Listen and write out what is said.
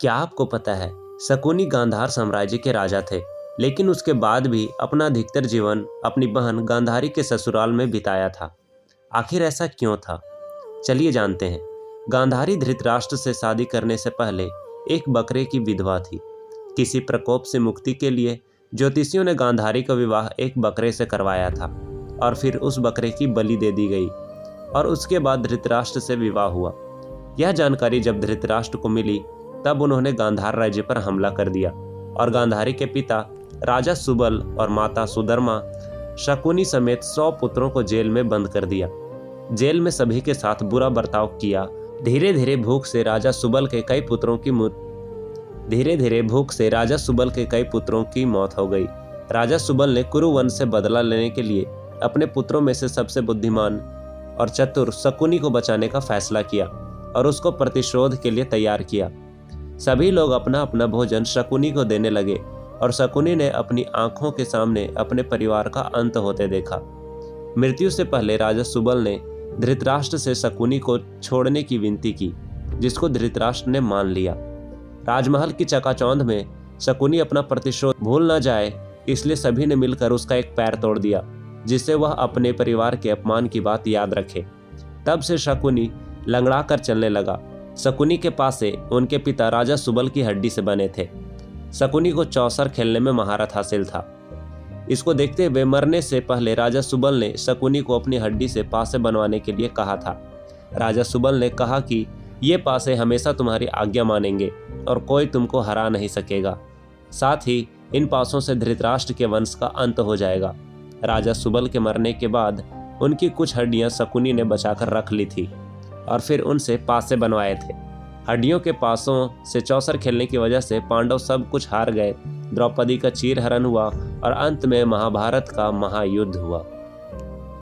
क्या आपको पता है, शकुनी गांधार साम्राज्य के राजा थे, लेकिन उसके बाद भी अपना अधिकतर जीवन अपनी बहन गांधारी के ससुराल में बिताया था। आखिर ऐसा क्यों था? चलिए जानते हैं। गांधारी धृतराष्ट्र से शादी करने से पहले एक बकरे की विधवा थी। किसी प्रकोप से मुक्ति के लिए ज्योतिषियों ने गांधारी का विवाह एक बकरे से करवाया था और फिर उस बकरे की बलि दे दी गई और उसके बाद धृतराष्ट्र से विवाह हुआ। यह जानकारी जब धृतराष्ट्र को मिली तब उन्होंने गांधार राज्य पर हमला कर दिया और गांधारी के पिता राजा सुबल और माता सुधर्मा शकुनी समेत 100 पुत्रों को जेल में बंद कर दिया। जेल में सभी के साथ बुरा बर्ताव किया। धीरे धीरे भूख से राजा सुबल के कई पुत्रों की मौत हो गई। राजा सुबल ने कुरुवंश से बदला लेने के लिए अपने पुत्रों में से सबसे बुद्धिमान और चतुर शकुनी को बचाने का फैसला किया और उसको प्रतिशोध के लिए तैयार किया। सभी लोग अपना अपना भोजन शकुनी को देने लगे और शकुनी ने अपनी आंखों के सामने अपने परिवार का अंत होते देखा। मृत्यु से पहले राजा सुबल ने धृतराष्ट्र से शकुनी को छोड़ने की विनती की, जिसको धृतराष्ट्र ने मान लिया। राजमहल की चकाचौंध में शकुनी अपना प्रतिशोध भूल न जाए, इसलिए सभी ने मिलकर उसका एक पैर तोड़ दिया, जिससे वह अपने परिवार के अपमान की बात याद रखे। तब से शकुनी लंगड़ा कर चलने लगा। शकुनी के पासे उनके पिता राजा सुबल की हड्डी से बने थे। शकुनी को चौसर खेलने में महारत हासिल था। इसको देखते हुए मरने से पहले राजा सुबल ने शकुनी को अपनी हड्डी से पासे बनवाने के लिए कहा था। राजा सुबल ने कहा कि ये पासे हमेशा तुम्हारी आज्ञा मानेंगे और कोई तुमको हरा नहीं सकेगा। साथ ही इन पासों से धृतराष्ट्र के वंश का अंत हो जाएगा। राजा सुबल के मरने के बाद उनकी कुछ हड्डियां शकुनी ने बचाकर रख ली थी और फिर उनसे पासे बनवाए थे। हड्डियों के पासों से चौसर खेलने की वजह से पांडव सब कुछ हार गए। द्रौपदी का चीरहरण हुआ और अंत में महाभारत का महायुद्ध हुआ।